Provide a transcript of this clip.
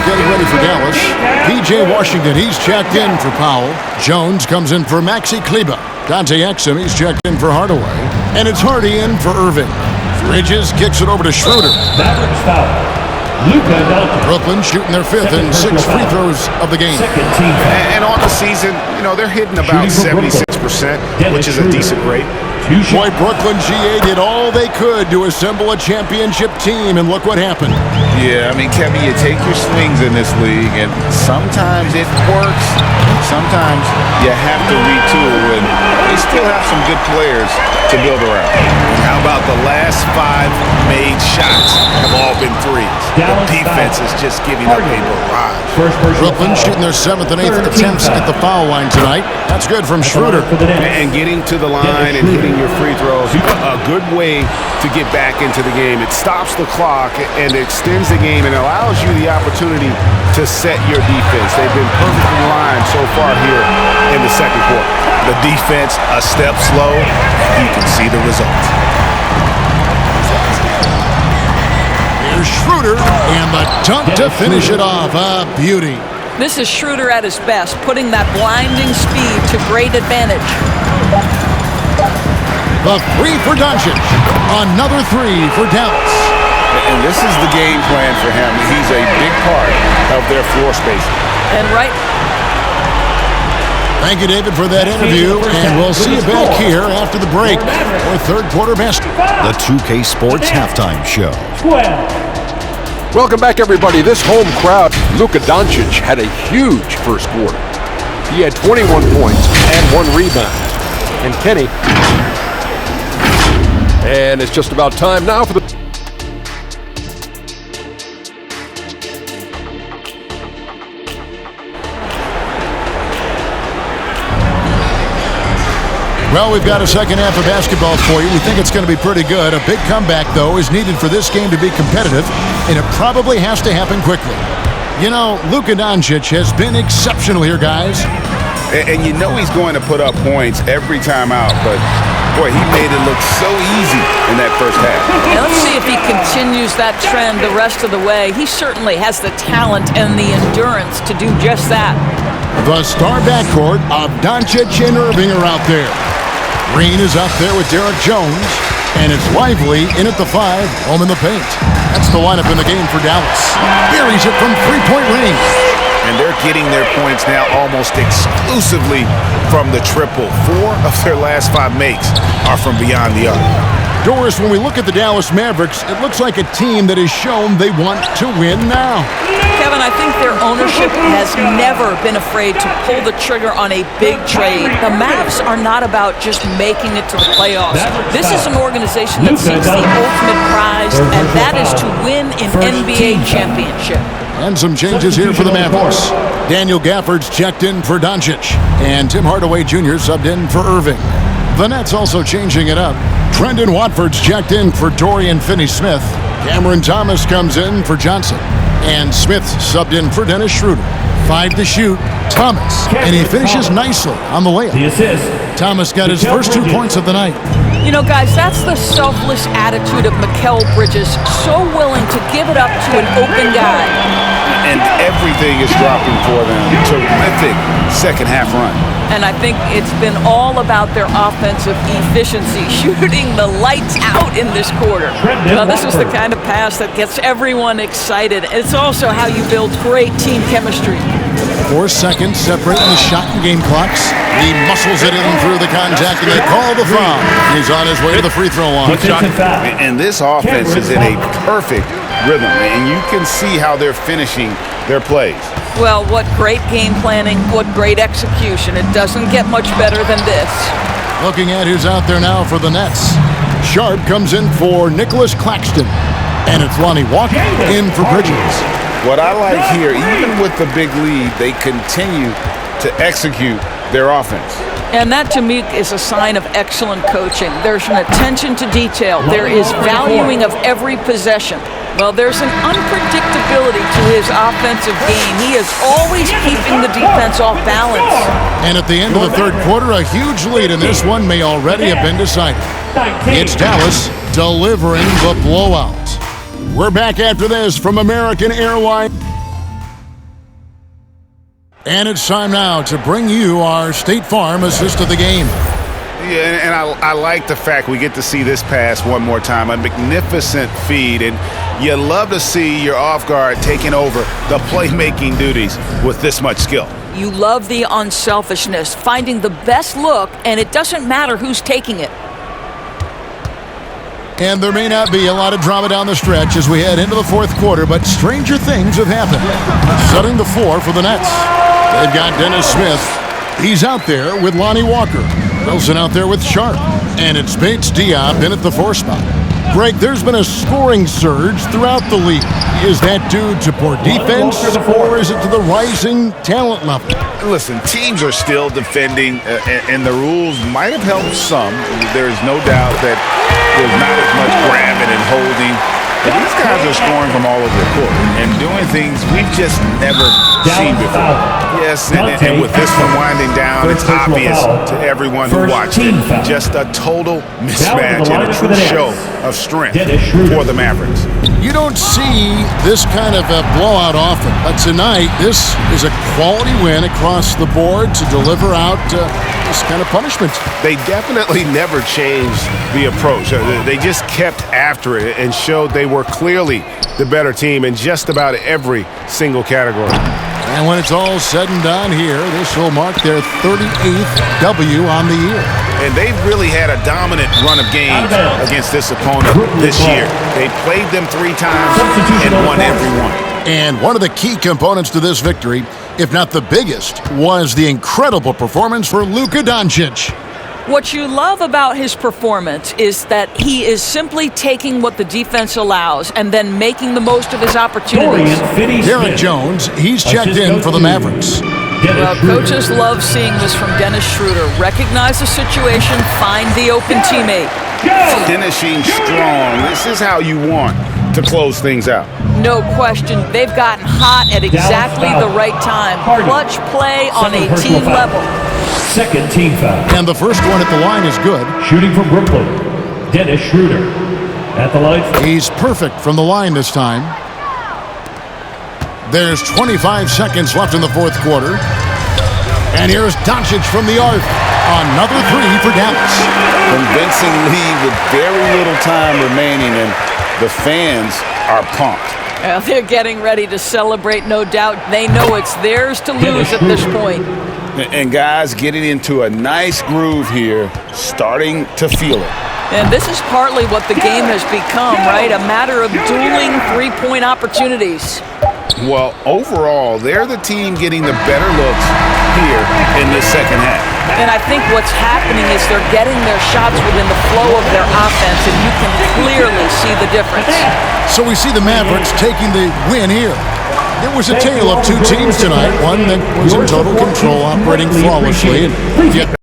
getting ready for Dallas. P.J. Washington, he's checked in for Powell. Jones comes in for Maxi Kleba. Dante Exum, he's checked in for Hardaway. And it's Hardy in for Irving. Bridges kicks it over to Schroeder. Mavericks foul. Brooklyn shooting their fifth and 6 free throws of the game. And on the season, you know, they're hitting about 76%, which is a decent rate. Boy, Brooklyn GA did all they could to assemble a championship team, and look what happened. Yeah, I mean, Kevin, you take your swings in this league, and sometimes it works. Sometimes you have to retool, and they still have some good players to build around. And how about the last 5 made shots have all been threes? The defense is just giving up a barrage. Brooklyn shooting their 7th and 8th attempts at the foul line tonight. That's good from Schroeder. And getting to the line and hitting your free throws, a good way to get back into the game. It stops the clock and extends the game and allows you the opportunity to set your defense. They've been perfectly lined so far here in the second quarter. The defense a step slow, you can see the result. Here's Schroeder and the dunk to finish it off. A beauty. This is Schroeder at his best, putting that blinding speed to great advantage. The 3 for Doncic. Another 3 for Dallas. And this is the game plan for him. He's a big part of their floor spacing. And right. Thank you, David, for that interview, and we'll see you back here after the break for third quarter basketball. The 2K Sports Halftime Show. Welcome back, everybody. This home crowd, Luka Doncic had a huge first quarter. He had 21 points and 1 rebound. And Kenny. And it's just about time now for the... Well, we've got a second half of basketball for you. We think it's going to be pretty good. A big comeback, though, is needed for this game to be competitive, and it probably has to happen quickly. You know, Luka Doncic has been exceptional here, guys. And you know he's going to put up points every time out, but, boy, he made it look so easy in that first half. Now let's see if he continues that trend the rest of the way. He certainly has the talent and the endurance to do just that. The star backcourt of Doncic and Irving are out there. Green is up there with Derek Jones, and it's Lively in at the 5, home in the paint. That's the lineup in the game for Dallas. Buries it from 3-point range. And they're getting their points now almost exclusively from the triple. 4 of their last 5 makes are from beyond the arc. Doris, when we look at the Dallas Mavericks, it looks like a team that has shown they want to win now. Kevin, I think their ownership has never been afraid to pull the trigger on a big trade. The Mavs are not about just making it to the playoffs. This is an organization that seeks the ultimate prize, and that is to win an NBA championship. And some changes here for the Mavericks. Daniel Gafford's checked in for Doncic, and Tim Hardaway Jr. subbed in for Irving. The Nets also changing it up. Trendon Watford's checked in for Dorian Finney-Smith. Cameron Thomas comes in for Johnson. And Smith subbed in for Dennis Schroeder. 5 to shoot, Thomas. And he finishes nicely on the layup. The assist. Thomas got his first 2 points of the night. You know, guys, that's the selfless attitude of Mikal Bridges. So willing to give it up to an open guy. And everything is dropping for them. Terrific second half run. And I think it's been all about their offensive efficiency, shooting the lights out in this quarter. Now, this is the kind of pass that gets everyone excited. It's also how you build great team chemistry. 4 seconds separating the shot and game clocks. He muscles it in through the contact, and they call the foul. He's on his way to the free throw line. And this offense is in a perfect rhythm, and you can see how they're finishing their plays. Well, what great game planning, what great execution. It doesn't get much better than this. Looking at who's out there now for the Nets. Sharp comes in for Nicholas Claxton, and it's Lonnie Walker in for Bridges. What I like here, even with the big lead, they continue to execute their offense. And that, to me, is a sign of excellent coaching. There's an attention to detail. There is valuing of every possession. Well, there's an unpredictability to his offensive game. He is always keeping the defense off balance. And at the end of the third quarter, a huge lead in this one may already have been decided. It's Dallas delivering the blowout. We're back after this from American Airlines. And it's time now to bring you our State Farm assist of the game. Yeah, and I like the fact we get to see this pass one more time. A magnificent feed, and you love to see your off guard taking over the playmaking duties with this much skill. You love the unselfishness, finding the best look, and it doesn't matter who's taking it. And there may not be a lot of drama down the stretch as we head into the fourth quarter, but stranger things have happened. Setting the floor for the Nets. They've got Dennis Smith. He's out there with Lonnie Walker. Wilson out there with Sharp. And it's Bates Diop in at the 4 spot. Greg, there's been a scoring surge throughout the league. Is that due to poor defense, or is it to the rising talent level? Listen, teams are still defending, and the rules might have helped some. There's no doubt that there's not as much grabbing and holding. But these guys are scoring from all over the court and doing things we've just never seen before. Yes, and with this one winding down, it's obvious to everyone who watched it. Just a total mismatch and a true show of strength for the Mavericks. You don't see this kind of a blowout often, but tonight this is a quality win across the board to deliver out this kind of punishment. They definitely never changed the approach. They just kept after it and showed they were clearly the better team in just about every single category. And when it's all said and done here, this will mark their 38th W on the year. And they've really had a dominant run of games against this opponent this year. They played them 3 times and won every one. And one of the key components to this victory, if not the biggest, was the incredible performance for Luka Doncic. What you love about his performance is that he is simply taking what the defense allows and then making the most of his opportunities. Derek Jones, he's checked in for the Mavericks. Well, coaches love seeing this from Dennis Schroeder. Recognize the situation, find the open teammate. Finishing strong. This is how you want to close things out. No question. They've gotten hot at exactly the right time. Clutch play on a team level. Second team foul. And the first one at the line is good. Shooting from Brooklyn, Dennis Schroeder. At the line. He's perfect from the line this time. There's 25 seconds left in the fourth quarter. And here's Doncic from the arc. Another 3 for Dallas. Convincing lead with very little time remaining, and the fans are pumped. Well, they're getting ready to celebrate, no doubt. They know it's theirs to lose at this point. And guys getting into a nice groove here, starting to feel it. And this is partly what the game has become, right? A matter of dueling 3-point opportunities. Well, overall, they're the team getting the better looks here in this second half. And I think what's happening is they're getting their shots within the flow of their offense, and you can clearly see the difference. So we see the Mavericks taking the win here. It was a tale of 2 teams tonight, one that was in total control, operating flawlessly, and yet